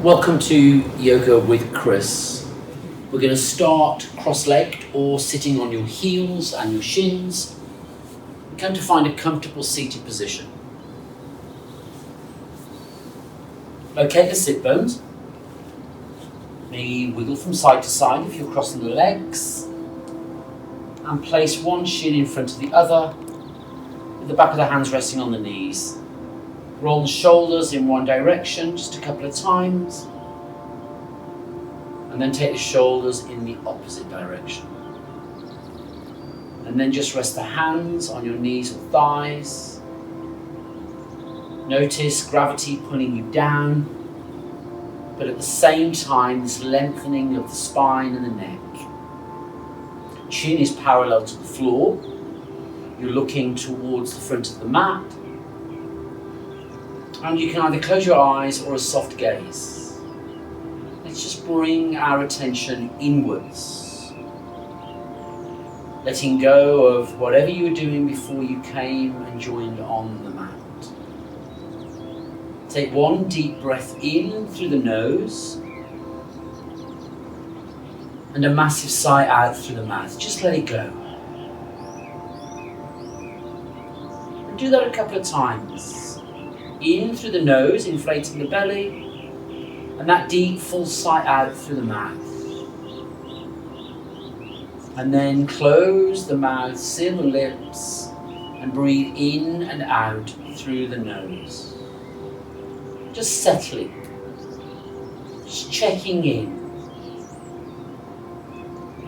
Welcome to Yoga with Chris. We're going to start cross-legged or sitting on your heels and your shins. We're going to find a comfortable seated position. Locate the sit bones. Maybe wiggle from side to side if you're crossing the legs. And place one shin in front of the other, with the back of the hands resting on the knees. Roll the shoulders in one direction just a couple of times. And then take the shoulders in the opposite direction. And then just rest the hands on your knees or thighs. Notice gravity pulling you down, but at the same time this lengthening of the spine and the neck. Chin is parallel to the floor. You're looking towards the front of the mat. And you can either close your eyes or a soft gaze. Let's just bring our attention inwards. Letting go of whatever you were doing before you came and joined on the mat. Take one deep breath in through the nose. And a massive sigh out through the mouth. Just let it go. And do that a couple of times. In through the nose, inflating the belly, and that deep full sigh out through the mouth. And then close the mouth, seal the lips, and breathe in and out through the nose. Just settling, just checking in,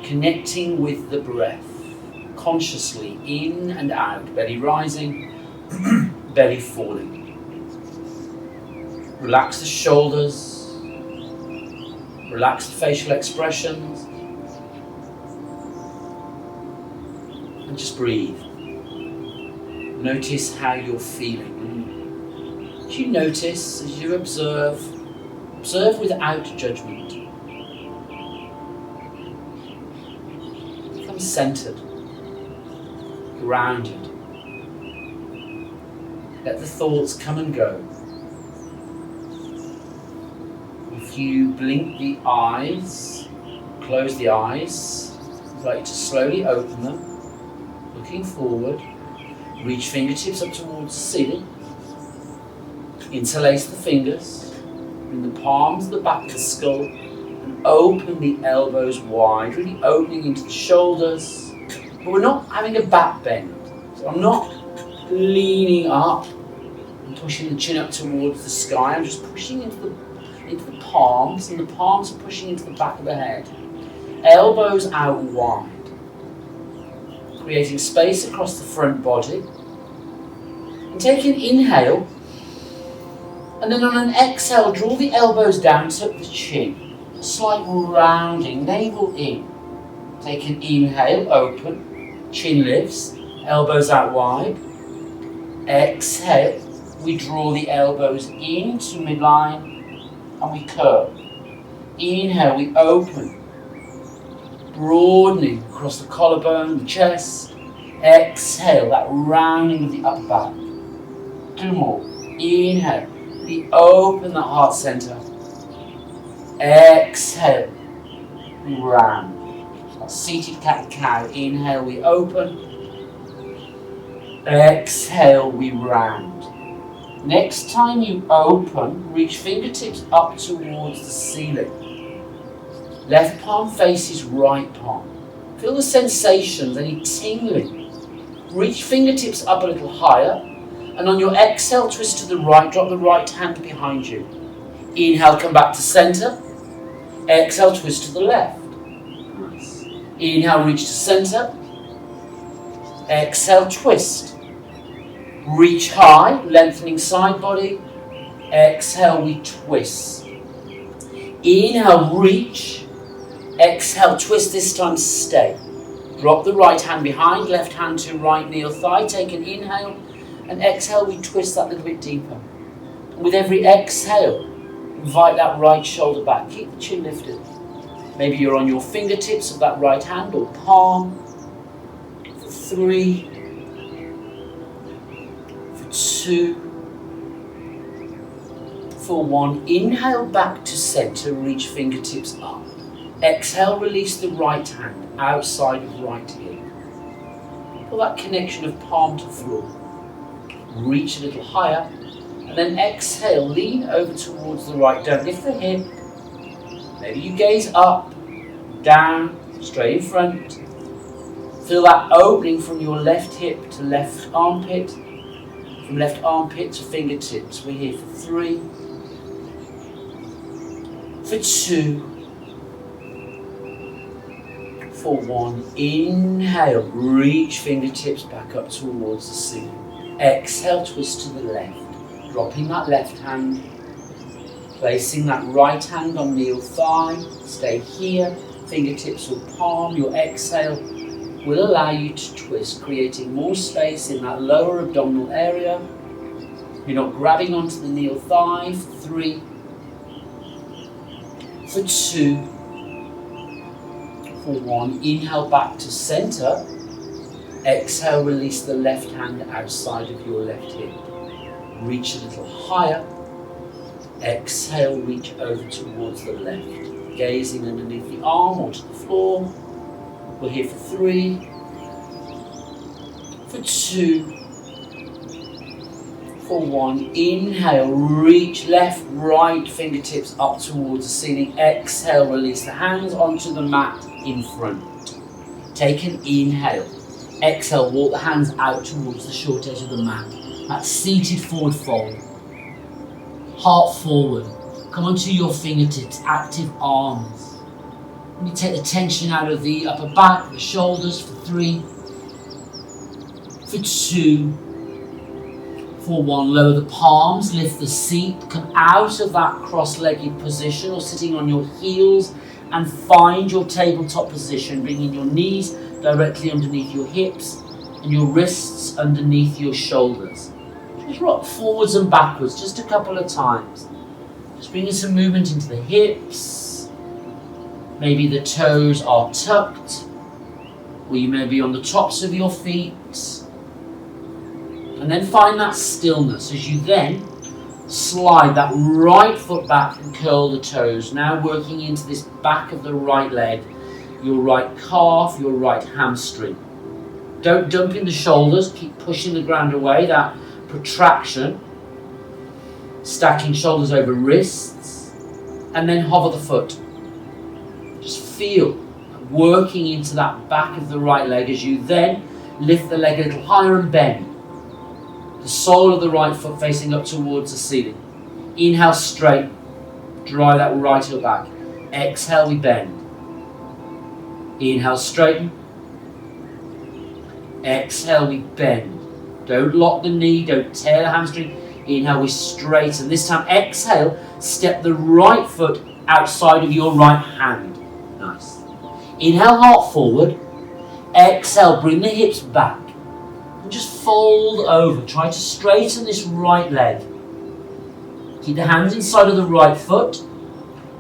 connecting with the breath, consciously in and out, belly rising, belly falling. Relax the shoulders, relax the facial expressions, and just breathe. Notice how you're feeling. And as you notice, as you observe without judgment. Become centered, grounded. Let the thoughts come and go. If you blink the eyes, close the eyes, I'd like you to slowly open them, looking forward. Reach fingertips up towards the ceiling. Interlace the fingers, bring the palms to the back of the skull, and open the elbows wide, really opening into the shoulders. But we're not having a back bend, so I'm not leaning up and pushing the chin up towards the sky. I'm just pushing into the palms, and the palms are pushing into the back of the head. Elbows out wide, creating space across the front body. And take an inhale, and then on an exhale, draw the elbows down, tuck the chin. A slight rounding, navel in. Take an inhale, open, chin lifts, elbows out wide. Exhale, we draw the elbows into midline, and we curve. Inhale, we open, broadening across the collarbone, the chest. Exhale, that rounding of the upper back. 2 more. Inhale, we open the heart center. Exhale, we round. Seated cat-cow. Inhale, we open. Exhale, we round. Next time you open, reach fingertips up towards the ceiling. Left palm faces right palm. Feel the sensations, any tingling. Reach fingertips up a little higher, and on your exhale, twist to the right, drop the right hand behind you. Inhale, come back to center. Exhale, twist to the left. Nice. Inhale, reach to center. Exhale, twist. Reach high, lengthening side body. Exhale, we twist. Inhale, reach. Exhale, twist, this time stay. Drop the right hand behind, left hand to right knee or thigh. Take an inhale, and exhale, we twist that a little bit deeper. And with every exhale, invite that right shoulder back. Keep the chin lifted. Maybe you're on your fingertips of that right hand or palm. For 3, 2, For 1, inhale back to center, reach fingertips up. Exhale, release the right hand outside of right hip. Feel that connection of palm to floor. Reach a little higher, and then exhale, lean over towards the right. Don't lift the hip. Maybe you gaze up, down, straight in front. Feel that opening from your left hip to left armpit, from left armpit to fingertips. We're here for 3, for 2, for 1. Inhale, reach fingertips back up towards the ceiling. Exhale, twist to the left, dropping that left hand, placing that right hand on knee or thigh. Stay here, fingertips or palm. Your exhale will allow you to twist, creating more space in that lower abdominal area. You're not grabbing onto the knee or thigh. For 3, for 2, for 1. Inhale back to center. Exhale, release the left hand outside of your left hip. Reach a little higher. Exhale, reach over towards the left. Gazing underneath the arm or to the floor. We're here for 3, for 2, for 1. Inhale, reach left, right, fingertips up towards the ceiling. Exhale, release the hands onto the mat in front. Take an inhale. Exhale, walk the hands out towards the short edge of the mat. That's seated forward fold. Heart forward. Come onto your fingertips, active arms. Let me take the tension out of the upper back, the shoulders. For 3, for 2, for 1. Lower the palms, lift the seat, come out of that cross-legged position or sitting on your heels and find your tabletop position, bringing your knees directly underneath your hips and your wrists underneath your shoulders. Just rock forwards and backwards just a couple of times. Just bringing some movement into the hips. Maybe the toes are tucked, or you may be on the tops of your feet. And then find that stillness as you then slide that right foot back and curl the toes. Now working into this back of the right leg, your right calf, your right hamstring. Don't dump in the shoulders, keep pushing the ground away, that protraction. Stacking shoulders over wrists, and then hover the foot. Just feel working into that back of the right leg as you then lift the leg a little higher and bend. The sole of the right foot facing up towards the ceiling. Inhale, straight. Drive that right heel back. Exhale, we bend. Inhale, straighten. Exhale, we bend. Don't lock the knee, don't tear the hamstring. Inhale, we straighten. This time, exhale, step the right foot outside of your right hand. Nice. Inhale, heart forward. Exhale, bring the hips back. And just fold over. Try to straighten this right leg. Keep the hands inside of the right foot.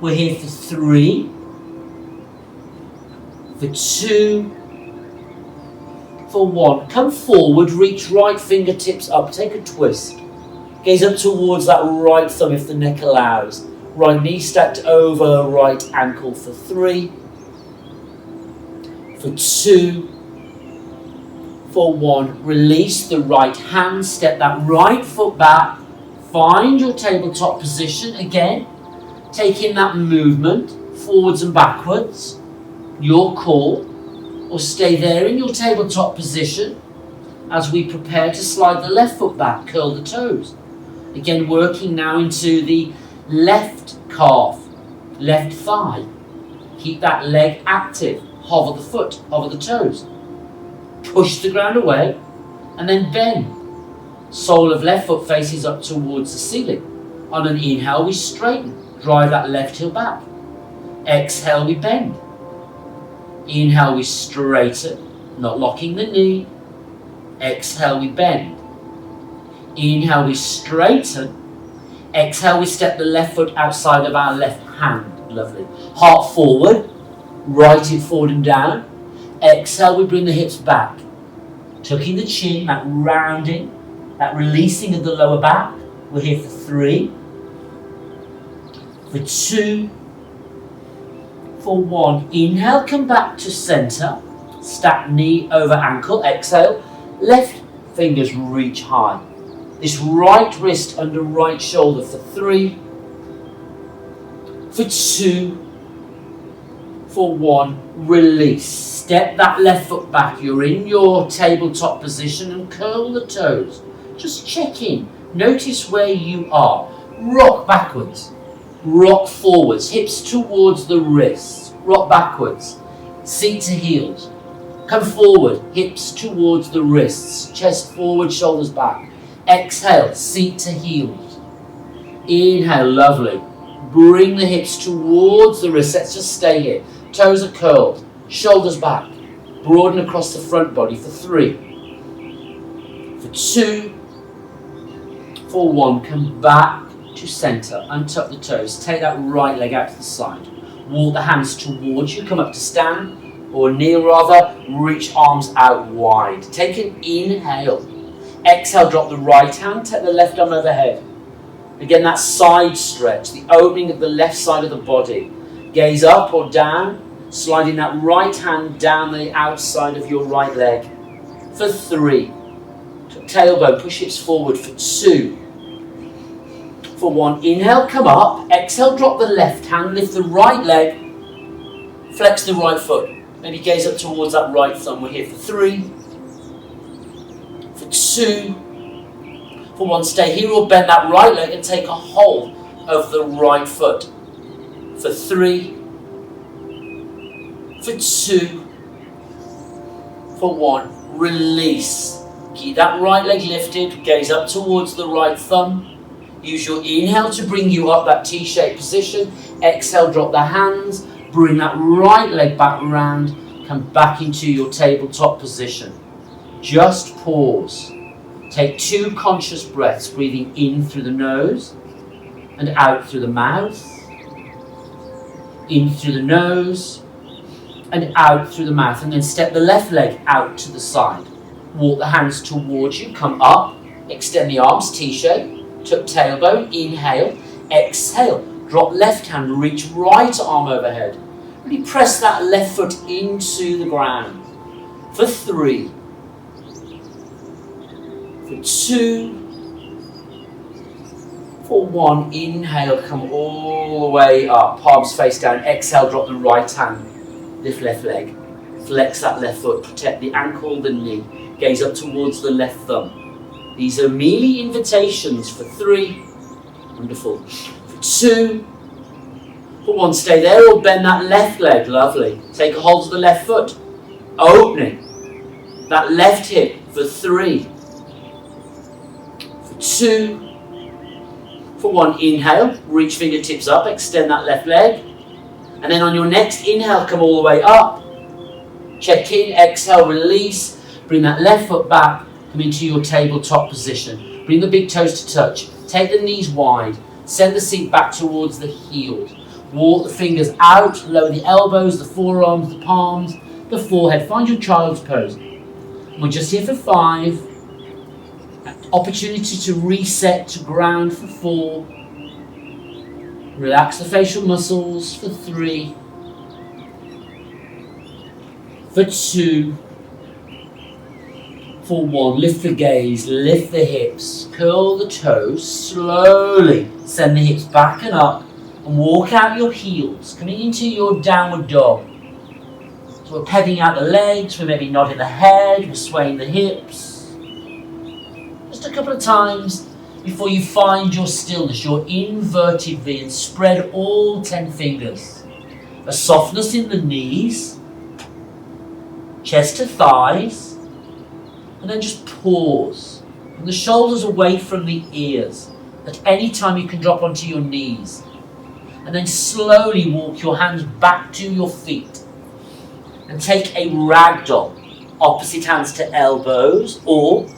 We're here for 3, for 2, for 1. Come forward, reach right fingertips up, take a twist. Gaze up towards that right thumb if the neck allows. Right knee stacked over right ankle for 3, for 2, for 1. Release the right hand, step that right foot back. Find your tabletop position again. Taking that movement forwards and backwards. Your call. Or stay there in your tabletop position as we prepare to slide the left foot back, curl the toes. Again, working now into the left calf, left thigh. Keep that leg active. Hover the foot, hover the toes. Push the ground away and then bend. Sole of left foot faces up towards the ceiling. On an inhale, we straighten. Drive that left heel back. Exhale, we bend. Inhale, we straighten, not locking the knee. Exhale, we bend. Inhale, we straighten. Exhale, we step the left foot outside of our left hand. Lovely. Heart forward, right hip forward and down. Exhale, we bring the hips back. Tucking the chin, that rounding, that releasing of the lower back. We're here for 3, For 2, for 1. Inhale, come back to center. Stack knee over ankle. Exhale, left fingers reach high. This right wrist under right shoulder for 3, for 2, for 1. Release. Step that left foot back. You're in your tabletop position and curl the toes. Just check in. Notice where you are. Rock backwards. Rock forwards. Hips towards the wrists. Rock backwards. Seat to heels. Come forward. Hips towards the wrists. Chest forward, shoulders back. Exhale. Seat to heels. Inhale. Lovely. Bring the hips towards the wrists. Let's just stay here. Toes are curled. Shoulders back. Broaden across the front body for 3. For 2. For 1. Come back to center. Untuck the toes. Take that right leg out to the side. Walk the hands towards you. Come up to stand. Or kneel rather. Reach arms out wide. Take an inhale. Exhale. Drop the right hand. Take the left arm overhead. Again, that side stretch. The opening of the left side of the body. Gaze up or down. Sliding that right hand down the outside of your right leg. For 3. Tailbone, push hips forward for 2. For 1, inhale, come up. Exhale, drop the left hand, lift the right leg. Flex the right foot. Maybe gaze up towards that right thumb. We're here for 3. For 2. For 1, stay here or bend that right leg and take a hold of the right foot. For 3. For 2, for 1, release. Keep that right leg lifted, gaze up towards the right thumb. Use your inhale to bring you up that T-shaped position. Exhale, drop the hands, bring that right leg back round, come back into your tabletop position. Just pause. Take 2 conscious breaths, breathing in through the nose and out through the mouth. In through the nose and out through the mouth, and then step the left leg out to the side. Walk the hands towards you, come up, extend the arms, T-shape, tuck tailbone, inhale, exhale, drop left hand, reach right arm overhead. Really press that left foot into the ground. For 3, for 2, for 1, inhale, come all the way up, palms face down, exhale, drop the right hand. Lift left leg, flex that left foot, protect the ankle, the knee, gaze up towards the left thumb. These are merely invitations for 3, wonderful, for 2, for 1, stay there or bend that left leg, lovely. Take a hold of the left foot, opening that left hip for 3, for 2, for 1, inhale, reach fingertips up, extend that left leg. And then on your next inhale, come all the way up. Check in, exhale, release. Bring that left foot back. Come into your tabletop position. Bring the big toes to touch. Take the knees wide. Send the seat back towards the heels. Walk the fingers out. Lower the elbows, the forearms, the palms, the forehead. Find your child's pose. We're just here for 5. Opportunity to reset to ground for 4. Relax the facial muscles for 3, for 2, for 1. Lift the gaze, lift the hips, curl the toes, slowly send the hips back and up and walk out your heels, coming into your downward dog. So we're pegging out the legs, we're maybe nodding the head, we're swaying the hips. Just a couple of times before you find your stillness, your inverted V, and spread all 10 fingers. A softness in the knees, chest to thighs, and then just pause. Bring the shoulders away from the ears. At any time you can drop onto your knees. And then slowly walk your hands back to your feet. And take a ragdoll. Opposite hands to elbows, or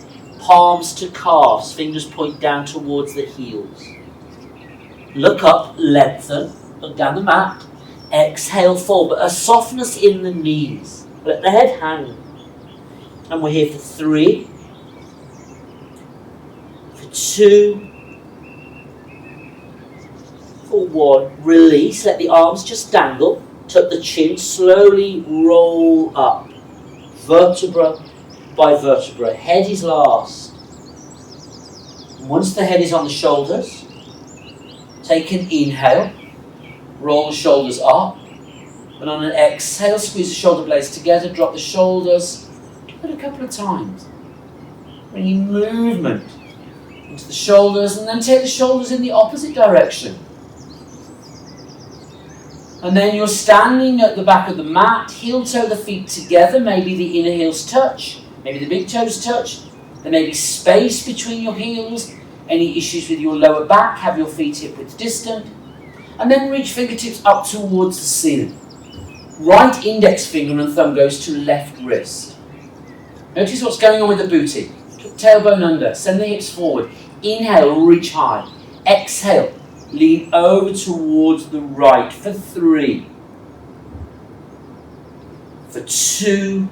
palms to calves, fingers point down towards the heels. Look up, lengthen, look down the mat. Exhale, fall, but a softness in the knees. Let the head hang. And we're here for 3, for 2, for 1, release, let the arms just dangle, tuck the chin, slowly roll up, vertebra by vertebra. Head is last. Once the head is on the shoulders, take an inhale, roll the shoulders up, and on an exhale, squeeze the shoulder blades together, drop the shoulders, do it a couple of times. Bringing movement into the shoulders, and then take the shoulders in the opposite direction. And then you're standing at the back of the mat, heel-toe the feet together, maybe the inner heels touch, maybe the big toes touch, there may be space between your heels. Any issues with your lower back, have your feet hip-width distant, and then reach fingertips up towards the ceiling. Right index finger and thumb goes to left wrist. Notice what's going on with the booty. Tailbone under, send the hips forward. Inhale, reach high. Exhale, lean over towards the right for 3, for 2,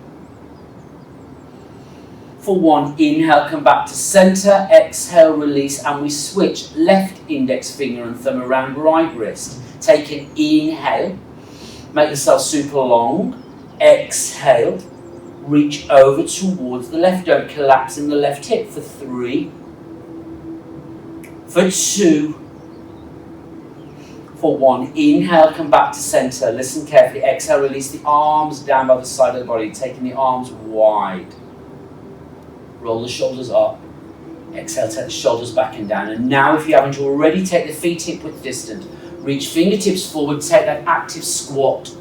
for 1. Inhale, come back to center. Exhale, release, and we switch left index finger and thumb around right wrist. Take an inhale, make yourself super long. Exhale, reach over towards the left. Don't collapse in the left hip for 3, for 2, for 1. Inhale, come back to center. Listen carefully. Exhale, release the arms down by the side of the body, taking the arms wide. Roll the shoulders up. Exhale, take the shoulders back and down. And now, if you haven't already, take the feet hip-width distant. Reach fingertips forward, take that active squat.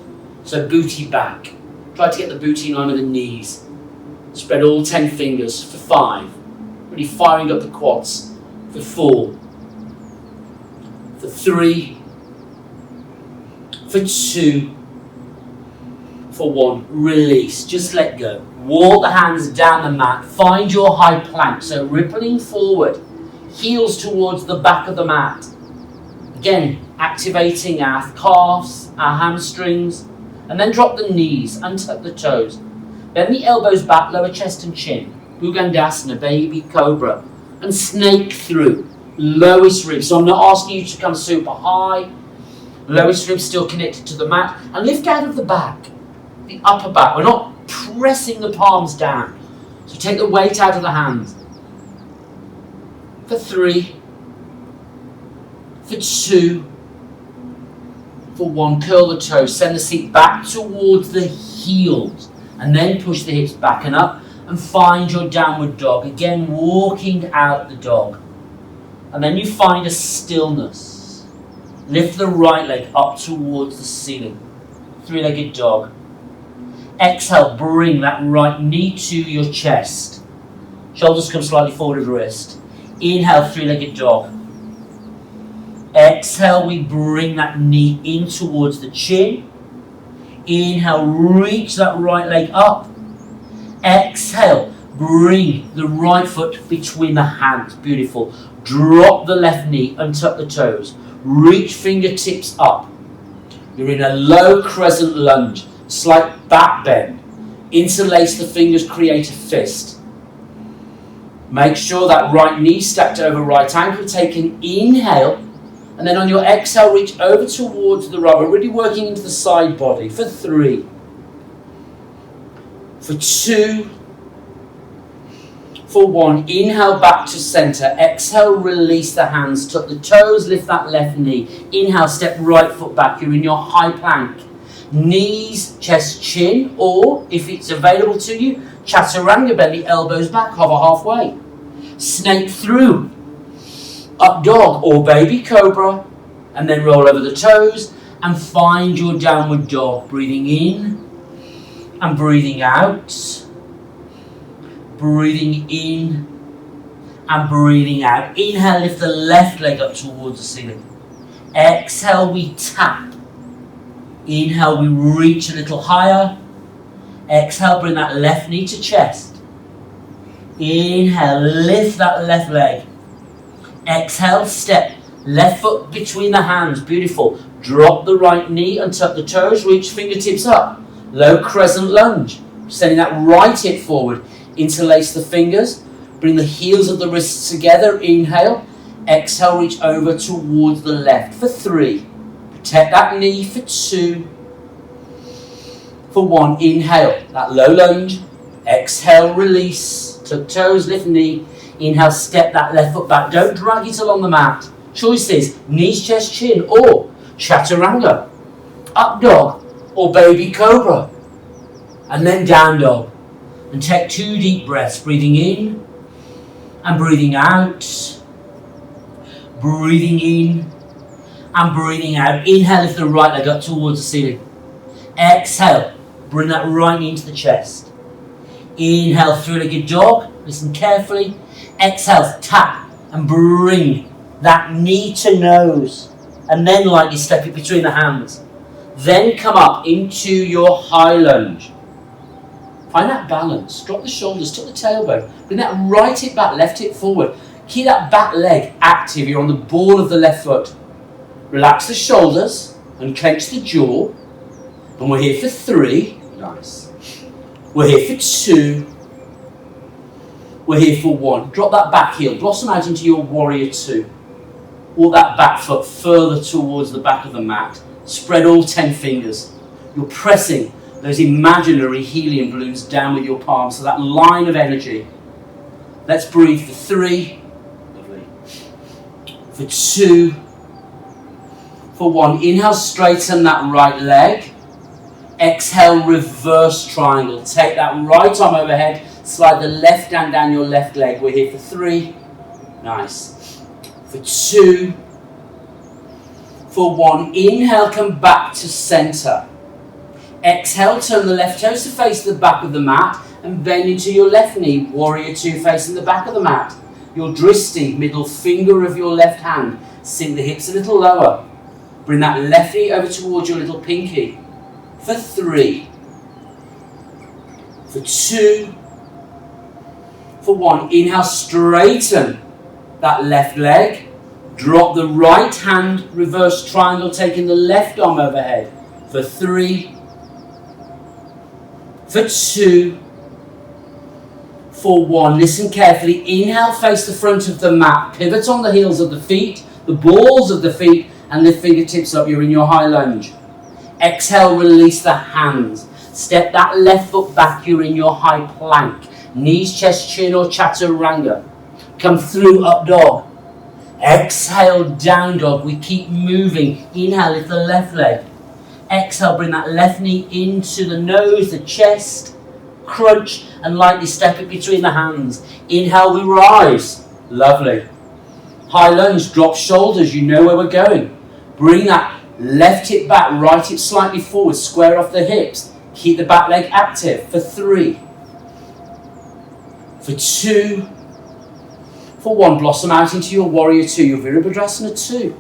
So booty back. Try to get the booty in line with the knees. Spread all 10 fingers for 5. Really firing up the quads for 4. For 3. For 2. For 1. Release. Just let go. Walk the hands down the mat. Find your high plank. So rippling forward. Heels towards the back of the mat. Again, activating our calves, our hamstrings. And then drop the knees, untuck the toes. Bend the elbows back, lower chest and chin. Bugandasana, baby cobra. And snake through. Lowest rib. So I'm not asking you to come super high. Lowest rib still connected to the mat. And lift out of the back. The upper back. We're not pressing the palms down. So take the weight out of the hands. For 3. For 2. For 1, curl the toes, send the seat back towards the heels, and then push the hips back and up, and find your downward dog. Again, walking out the dog. And then you find a stillness. Lift the right leg up towards the ceiling. 3-legged dog. Exhale, bring that right knee to your chest. Shoulders come slightly forward of the wrist. Inhale, 3-legged dog. Exhale, we bring that knee in towards the chin. Inhale, reach that right leg up. Exhale, bring the right foot between the hands. Beautiful. Drop the left knee, untuck the toes. Reach fingertips up. You're in a low crescent lunge. Slight back bend. Interlace the fingers, create a fist. Make sure that right knee stacked over right ankle. Take an inhale. And then on your exhale, reach over towards the rubber, really working into the side body for 3. For 2. For 1. Inhale back to center. Exhale, release the hands. Tuck the toes, lift that left knee. Inhale, step right foot back. You're in your high plank. Knees, chest, chin, or if it's available to you, chaturanga, bend the elbows back, hover halfway. Snake through. Up dog or baby cobra, and then roll over the toes and find your downward dog. Breathing in and breathing out. Breathing in and breathing out. Inhale, lift the left leg up towards the ceiling. Exhale, we tap. Inhale, we reach a little higher. Exhale, bring that left knee to chest. Inhale, lift that left leg. Exhale, step. Left foot between the hands. Beautiful. Drop the right knee and tuck the toes. Reach fingertips up. Low crescent lunge. Sending that right hip forward. Interlace the fingers. Bring the heels of the wrists together. Inhale. Exhale, reach over towards the left for 3. Take that knee for 2. For 1, inhale, that low lunge. Exhale, release. Tuck toes, lift knee. Inhale, step that left foot back. Don't drag it along the mat. Choices, knees, chest, chin, or chaturanga. Up dog, or baby cobra. And then down dog. And take 2 deep breaths, breathing in and breathing out. Breathing in and breathing out. Inhale, lift the right leg up towards the ceiling. Exhale, bring that right knee into the chest. Inhale, three-legged dog. Listen carefully. Exhale, tap and bring that knee to nose. And then lightly step it between the hands. Then come up into your high lunge. Find that balance. Drop the shoulders, tuck the tailbone. Bring that right hip back, left hip forward. Keep that back leg active. You're on the ball of the left foot. Relax the shoulders and clench the jaw. And we're here for 3. Nice. We're here for 2. We're here for 1. Drop that back heel. Blossom out into your warrior 2. Walk that back foot further towards the back of the mat. Spread all 10 fingers. You're pressing those imaginary helium balloons down with your palms. So that line of energy. Let's breathe for 3. Lovely. For 2. For 1. Inhale, straighten that right leg. Exhale, reverse triangle. Take that right arm overhead. Slide the left hand down your left leg. We're here for 3. Nice. For 2. For 1. Inhale, come back to center. Exhale, turn the left toes to face the back of the mat and bend into your left knee. Warrior 2 facing the back of the mat. Your drishti, middle finger of your left hand. Sink the hips a little lower. Bring that left knee over towards your little pinky. For 3. For 2. For 1. Inhale, straighten that left leg. Drop the right hand, reverse triangle, taking the left arm overhead. For 3. For 2. For 1. Listen carefully. Inhale, face the front of the mat. Pivot on the heels of the feet, the balls of the feet, and lift fingertips up. You're in your high lunge. Exhale, release the hands. Step that left foot back. You're in your high plank. Knees, chest, chin, or chaturanga. Come through, up dog. Exhale, down dog. We keep moving. Inhale, lift the left leg. Exhale, bring that left knee into the nose, the chest. Crunch and lightly step it between the hands. Inhale, we rise. Lovely. High lunge, drop shoulders. You know where we're going. Bring that left hip back, right hip slightly forward. Square off the hips. Keep the back leg active. For 3. For 2. For 1, blossom out into your warrior 2, your Virabhadrasana 2.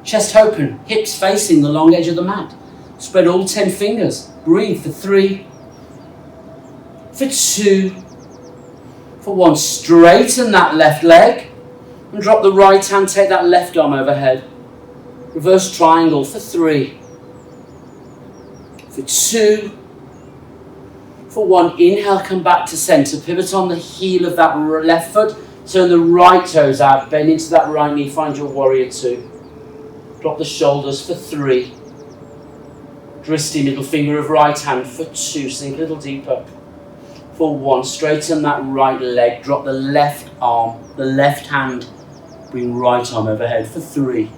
Chest open, hips facing the long edge of the mat. Spread all 10 fingers. Breathe for 3. For 2. For 1, straighten that left leg. And drop the right hand, take that left arm overhead. Reverse triangle for 3. For 2. For 1, inhale, come back to center. Pivot on the heel of that left foot. Turn the right toes out. Bend into that right knee. Find your warrior 2. Drop the shoulders for 3. Drishti, middle finger of right hand for 2. Sink a little deeper. For 1, straighten that right leg. Drop the left arm, the left hand. Bring right arm overhead for 3.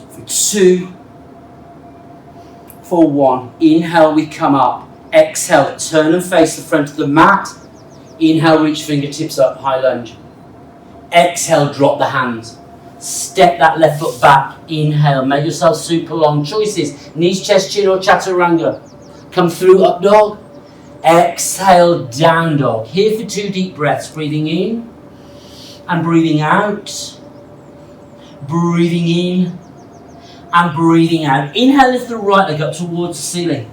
For 2. For 1, inhale, we come up. Exhale, turn and face the front of the mat. Inhale, reach fingertips up, high lunge. Exhale, drop the hands. Step that left foot back. Inhale, make yourself super long. Choices, knees, chest, chin, or chaturanga. Come through, up dog. Exhale, down dog. Here for 2 deep breaths. Breathing in and breathing out. Breathing in and breathing out. Inhale, lift the right leg up towards the ceiling.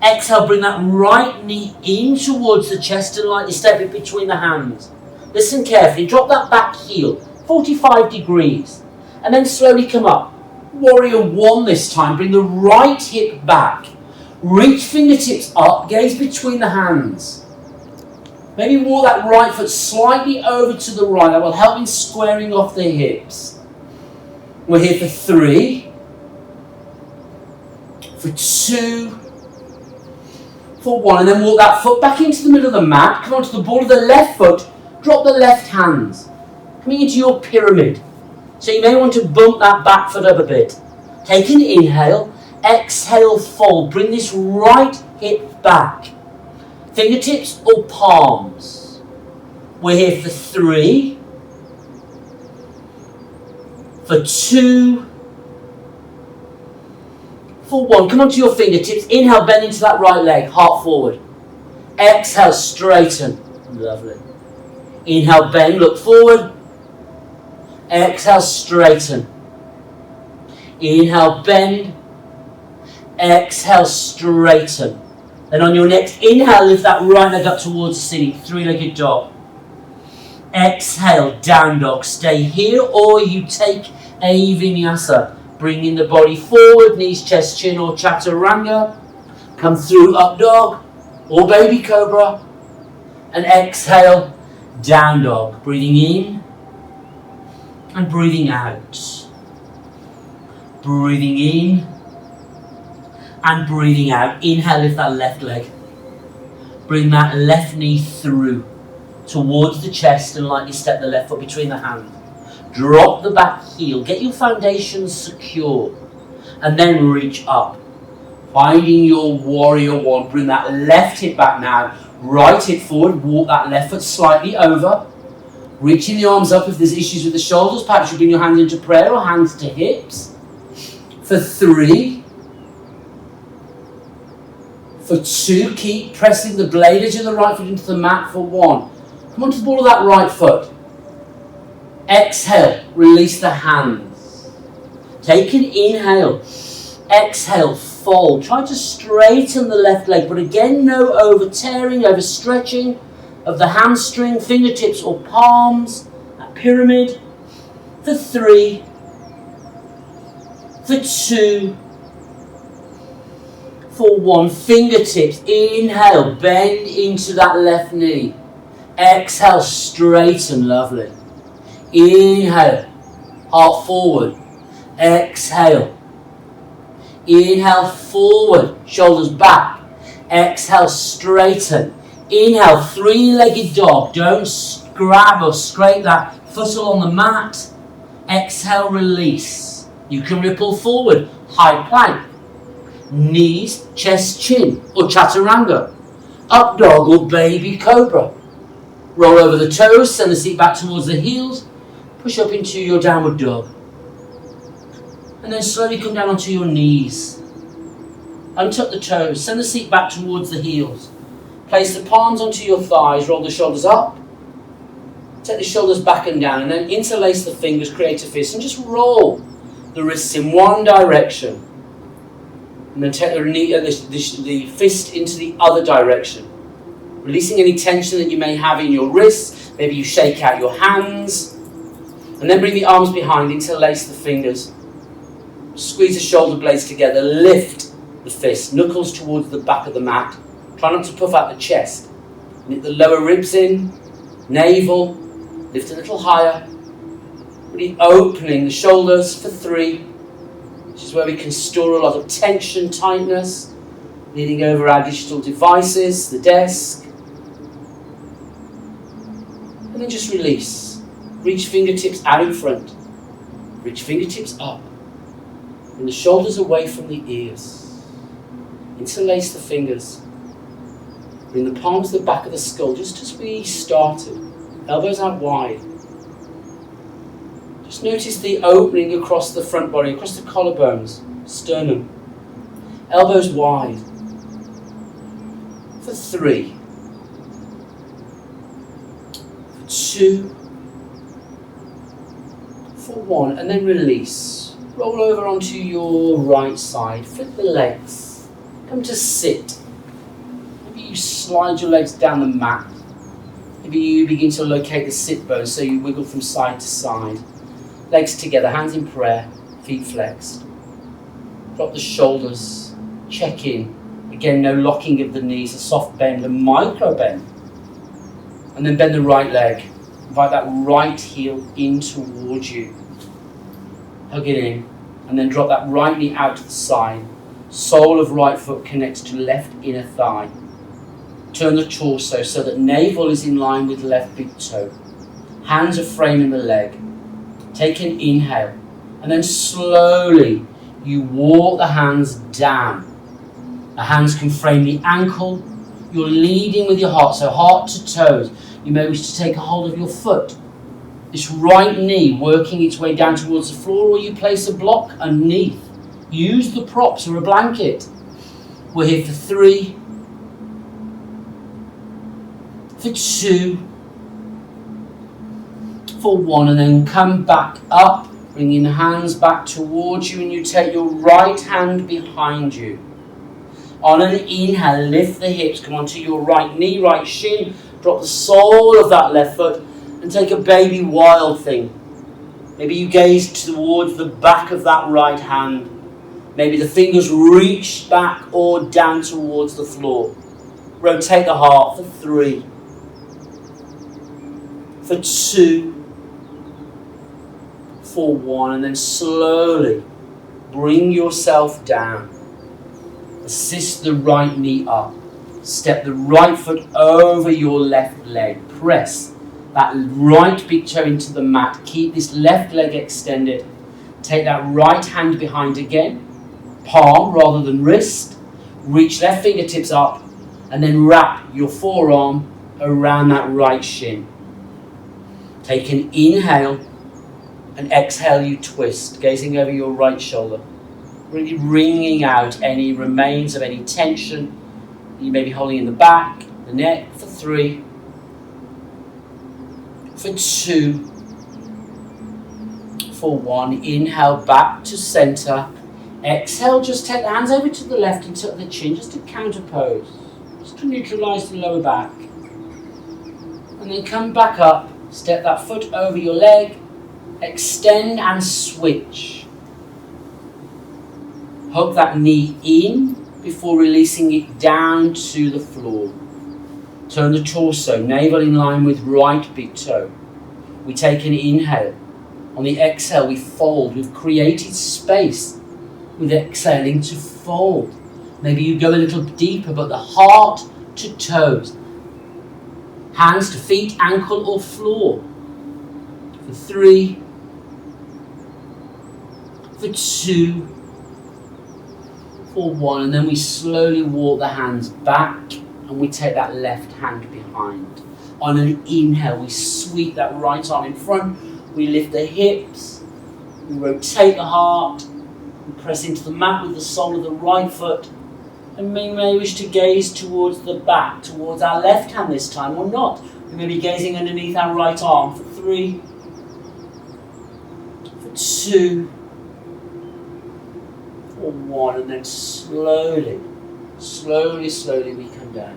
Exhale, bring that right knee in towards the chest and lightly step it between the hands. Listen carefully. Drop that back heel, 45 degrees. And then slowly come up. Warrior 1 this time. Bring the right hip back. Reach fingertips up. Gaze between the hands. Maybe walk that right foot slightly over to the right. That will help in squaring off the hips. We're here for 3, for 2, for 1, and then walk that foot back into the middle of the mat. Come onto the ball of the left foot. Drop the left hands. Coming into your pyramid. So you may want to bump that back foot up a bit. Take an inhale. Exhale, fold. Bring this right hip back. Fingertips or palms. We're here for 3, for 2, for 1. Come onto your fingertips. Inhale, bend into that right leg. Heart forward. Exhale, straighten. Lovely. Inhale, bend, look forward. Exhale, straighten. Inhale, bend. Exhale, straighten. Then on your next inhale, lift that right leg up towards the ceiling. 3-legged dog. Exhale, down dog. Stay here or you take a vinyasa. Bringing the body forward, knees, chest, chin or chaturanga. Come through up dog or baby cobra. And exhale, down dog. Breathing in and breathing out. Breathing in and breathing out. Inhale, lift that left leg. Bring that left knee through towards the chest and lightly step the left foot between the hands. Drop the back heel. Get your foundation secure. And then reach up. Finding your warrior 1. Bring that left hip back now. Right hip forward. Walk that left foot slightly over. Reaching the arms up if there's issues with the shoulders. Perhaps you bring your hands into prayer or hands to hips. For 3. For 2. Keep pressing the blade edge of the right foot into the mat. For 1. Come onto the ball of that right foot. Exhale. Release the hands. Take an inhale. Exhale. Fold. Try to straighten the left leg, but again, no over tearing, over stretching of the hamstring, fingertips or palms. That pyramid. For 3. For 2. For 1. Fingertips. Inhale. Bend into that left knee. Exhale. Straighten. Lovely. Inhale. Heart forward. Exhale. Inhale, forward, shoulders back. Exhale, straighten. Inhale, 3-legged dog. Don't grab or scrape that foot along the mat. Exhale, release. You can ripple forward, high plank. Knees, chest, chin, or chaturanga. Up dog or baby cobra. Roll over the toes, send the seat back towards the heels. Push up into your downward dog. And then slowly come down onto your knees. Untuck the toes. Send the seat back towards the heels. Place the palms onto your thighs. Roll the shoulders up. Take the shoulders back and down. And then interlace the fingers. Create a fist. And just roll the wrists in one direction. And then take the fist into the other direction. Releasing any tension that you may have in your wrists. Maybe you shake out your hands. And then bring the arms behind. Interlace the fingers. Squeeze the shoulder blades together, lift the fist, knuckles towards the back of the mat. Try not to puff out the chest. Knit the lower ribs in, navel, lift a little higher. Really opening the shoulders for 3. This is where we can store a lot of tension, tightness, leaning over our digital devices, the desk. And then just release. Reach fingertips out in front. Reach fingertips up. Bring the shoulders away from the ears. Interlace the fingers. Bring the palms to the back of the skull, just as we started. Elbows out wide. Just notice the opening across the front body, across the collarbones, sternum. Elbows wide. For 3. For 2. For 1. And then release. Roll over onto your right side. Flip the legs. Come to sit. Maybe you slide your legs down the mat. Maybe you begin to locate the sit bones so you wiggle from side to side. Legs together, hands in prayer, feet flexed. Drop the shoulders. Check in. Again, no locking of the knees, a soft bend, a micro bend. And then bend the right leg. Invite that right heel in towards you. hug it in, and then drop that right knee out to the side. Sole of right foot connects to left inner thigh. Turn the torso so that navel is in line with left big toe. Hands are framing the leg. Take an inhale, and then slowly you walk the hands down. The hands can frame the ankle. You're leading with your heart, so heart to toes. You may wish to take a hold of your foot. This right knee working its way down towards the floor, or you place a block underneath. Use the props or a blanket. We're here for 3, for 2, for 1, and then come back up, bringing the hands back towards you, and you take your right hand behind you. On an inhale, lift the hips, come onto your right knee, right shin, drop the sole of that left foot, and take a baby wild thing. Maybe you gaze towards the back of that right hand. Maybe the fingers reach back or down towards the floor. Rotate the heart for 3, for 2, for 1, and then slowly bring yourself down. Assist the right knee up. Step the right foot over your left leg. Press that right big toe into the mat. Keep this left leg extended. Take that right hand behind again. Palm rather than wrist. Reach left fingertips up, and then wrap your forearm around that right shin. Take an inhale, and exhale you twist, gazing over your right shoulder. Really wringing out any remains of any tension you may be holding in the back, the neck, for 3, for 2, for 1. Inhale back to center. Exhale, just take the hands over to the left and tuck the chin, just to counter pose, just to neutralize the lower back. And then come back up, step that foot over your leg, extend and switch. Hug that knee in before releasing it down to the floor. Turn the torso, navel in line with right big toe. We take an inhale. On the exhale, we fold. We've created space with exhaling to fold. Maybe you go a little deeper, but the heart to toes. Hands to feet, ankle or floor. For 3, for 2, for 1, and then we slowly walk the hands back, and we take that left hand behind. On an inhale, we sweep that right arm in front, we lift the hips, we rotate the heart, we press into the mat with the sole of the right foot, and we may wish to gaze towards the back, towards our left hand this time, or not. We may be gazing underneath our right arm for 3, for 2, for 1, and then slowly we come down.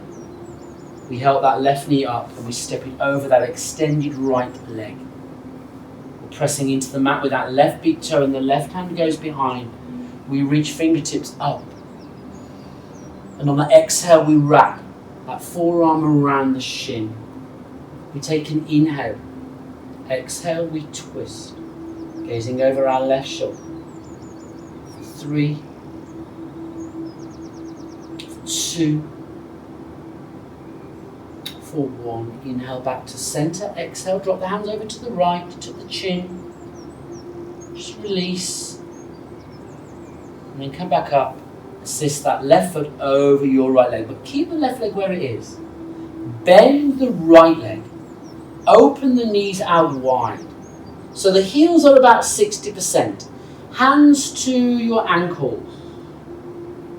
We help that left knee up and we step it over that extended right leg. We're pressing into the mat with that left big toe, and the left hand goes behind. We reach fingertips up. And on the exhale, we wrap that forearm around the shin. We take an inhale. Exhale, we twist, gazing over our left shoulder. 3, 2, for 1. Inhale back to center. Exhale, drop the hands over to the right, to the chin. Just release. And then come back up. Assist that left foot over your right leg, but keep the left leg where it is. Bend the right leg. Open the knees out wide. So the heels are about 60%. Hands to your ankles.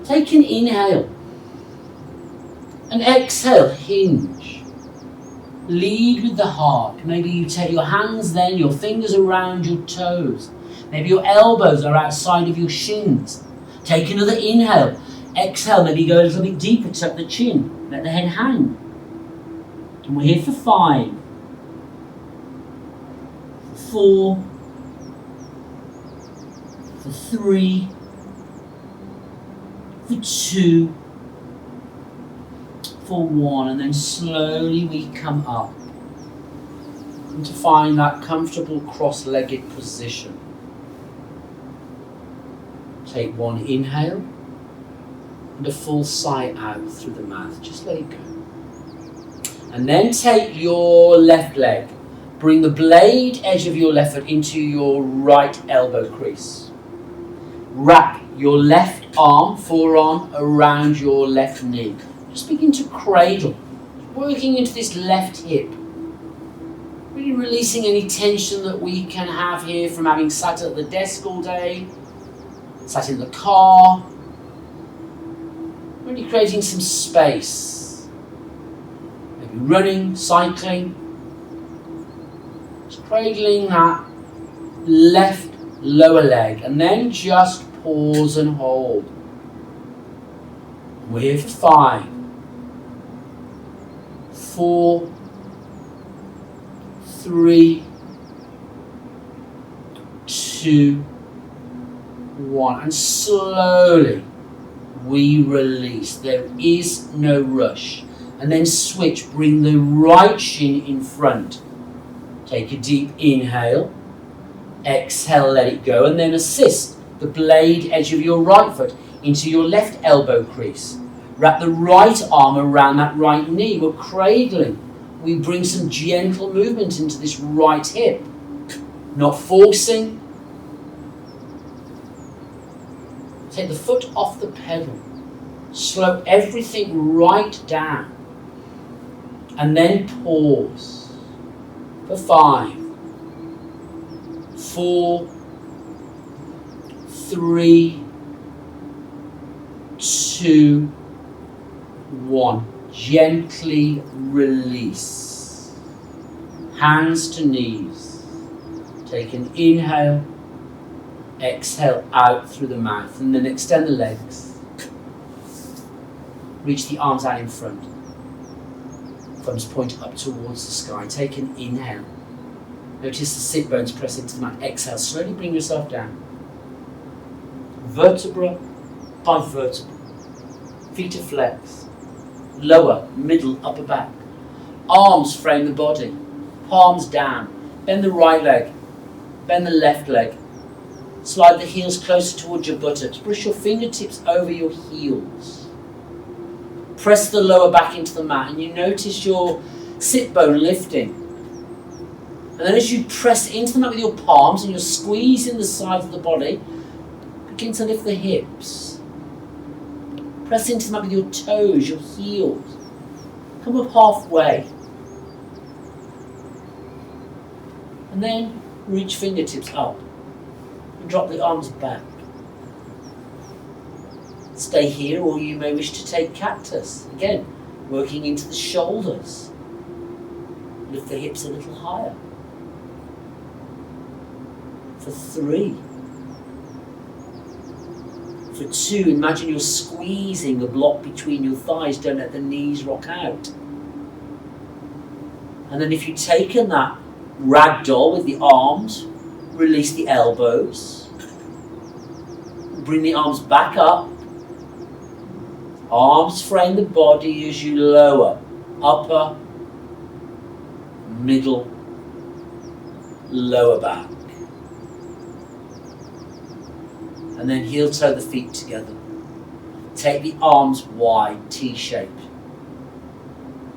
Take an inhale. And exhale, hinge. Lead with the heart. Maybe you take your hands then, your fingers around your toes. Maybe your elbows are outside of your shins. Take another inhale. Exhale, maybe go a little bit deeper, tuck the chin. Let the head hang. And we're here for 5, 4, for 3, for 2, for 1, and then slowly we come up and to find that comfortable cross-legged position. Take one inhale and a full sigh out through the mouth. Just let it go. And then take your left leg. Bring the blade edge of your left foot into your right elbow crease. Wrap your left arm, forearm, around your left knee. Just begin to cradle, working into this left hip. Really releasing any tension that we can have here from having sat at the desk all day, sat in the car. Really creating some space. Maybe running, cycling. Just cradling that left lower leg, and then just pause and hold. We're here for 5, 4, 3, 2, 1, and slowly we release. There is no rush. And then switch. Bring the right shin in front. Take a deep inhale. Exhale, let it go, and then assist the blade edge of your right foot into your left elbow crease. Wrap the right arm around that right knee. We're cradling. We bring some gentle movement into this right hip. Not forcing. Take the foot off the pedal. Slow everything right down. And then pause for 5, 4, 3, 2, 1. Gently release. Hands to knees. Take an inhale. Exhale out through the mouth. And then extend the legs. Reach the arms out in front. Thumbs point up towards the sky. Take an inhale. Notice the sit bones press into the mat. Exhale. Slowly bring yourself down. Vertebra by vertebra. Feet are flexed. Lower, middle, upper back. Arms frame the body. Palms down. Bend the right leg. Bend the left leg. Slide the heels closer towards your buttocks. Brush your fingertips over your heels. Press the lower back into the mat, and you notice your sit bone lifting. And then as you press into the mat with your palms and you're squeezing the sides of the body, begin to lift the hips. Press into the mat with your toes, your heels. Come up halfway. And then reach fingertips up. And drop the arms back. Stay here, or you may wish to take cactus. Again, working into the shoulders. Lift the hips a little higher. For 3. For 2, imagine you're squeezing a block between your thighs. Don't let the knees rock out. And then if you've taken that ragdoll with the arms, release the elbows. Bring the arms back up. Arms frame the body as you lower. Upper, middle, lower back. And then heel toe the feet together. Take the arms wide, T-shaped.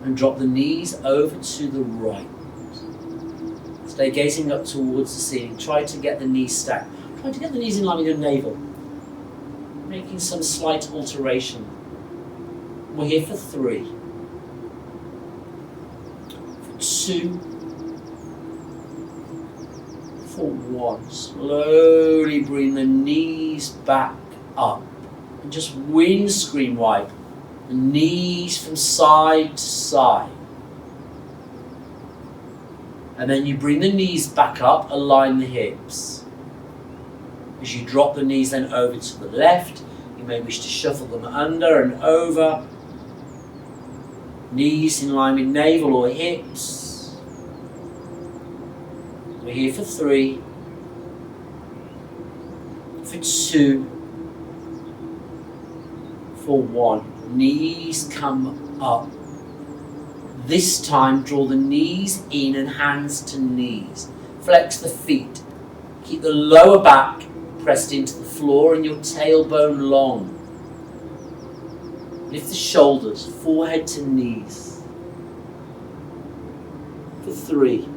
And drop the knees over to the right. Stay gazing up towards the ceiling. Try to get the knees stacked. Try to get the knees in line with your navel. Making some slight alteration. We're here for 3. For 2. For 1. Slowly bring the knees back up. And just windscreen wipe the knees from side to side. And then you bring the knees back up, align the hips. As you drop the knees then over to the left, you may wish to shuffle them under and over. Knees in line with navel or hips. We're here for 3. For 2. For 1. Knees come up. This time, draw the knees in and hands to knees. Flex the feet. Keep the lower back pressed into the floor and your tailbone long. Lift the shoulders, forehead to knees. For 3.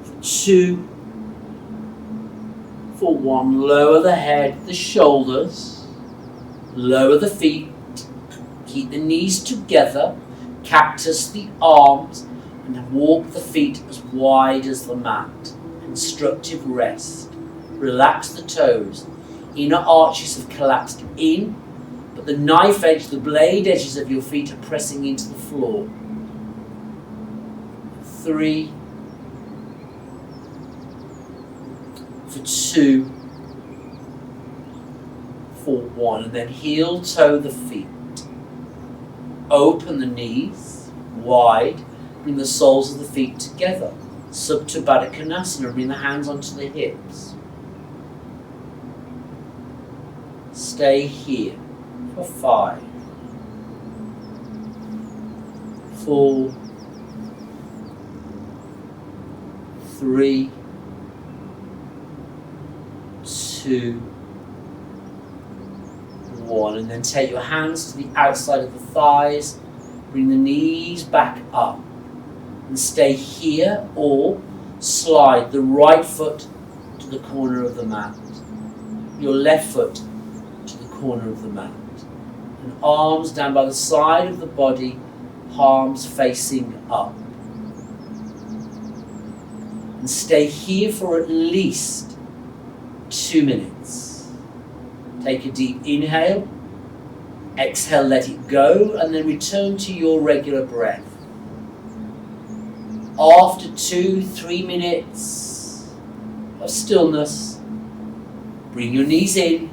For 2. For 1. Lower the head, the shoulders. Lower the feet. Keep the knees together. Cactus the arms. And walk the feet as wide as the mat. Constructive rest. Relax the toes. Inner arches have collapsed in, but the knife edge, the blade edges of your feet are pressing into the floor. 3. For 2. For 1. And then heel toe the feet. Open the knees wide. Bring the soles of the feet together. Supta Baddha Konasana. Bring the hands onto the hips. Stay here for 5. 4. 3. 2. 1. And then take your hands to the outside of the thighs. Bring the knees back up. And stay here or slide the right foot to the corner of the mat. Your left foot to the corner of the mat. And arms down by the side of the body, palms facing up. And stay here for at least 2 minutes. Take a deep inhale. Exhale, let it go, and then return to your regular breath. After 2-3 minutes of stillness, bring your knees in,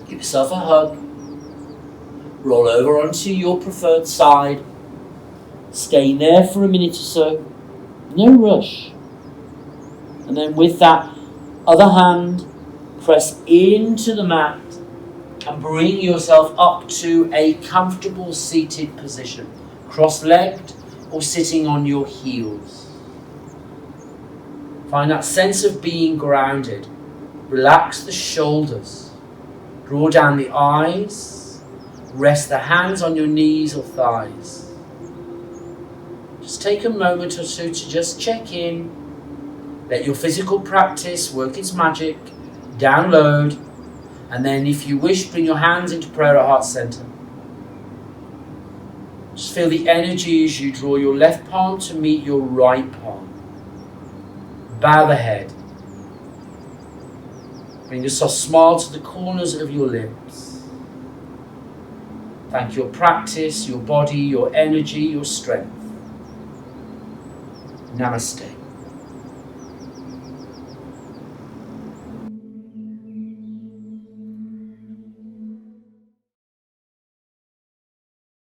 give yourself a hug, roll over onto your preferred side, stay there for a minute or so, no rush, and then with that other hand, press into the mat and bring yourself up to a comfortable seated position, cross-legged, or sitting on your heels. Find that sense of being grounded. Relax the shoulders. Draw down the eyes. Rest the hands on your knees or thighs. Just take a moment or two to just check in. Let your physical practice work its magic. Download. And then if you wish, bring your hands into prayer at heart center. Just feel the energy as you draw your left palm to meet your right palm. Bow the head. Bring a soft smile to the corners of your lips. Thank your practice, your body, your energy, your strength. Namaste.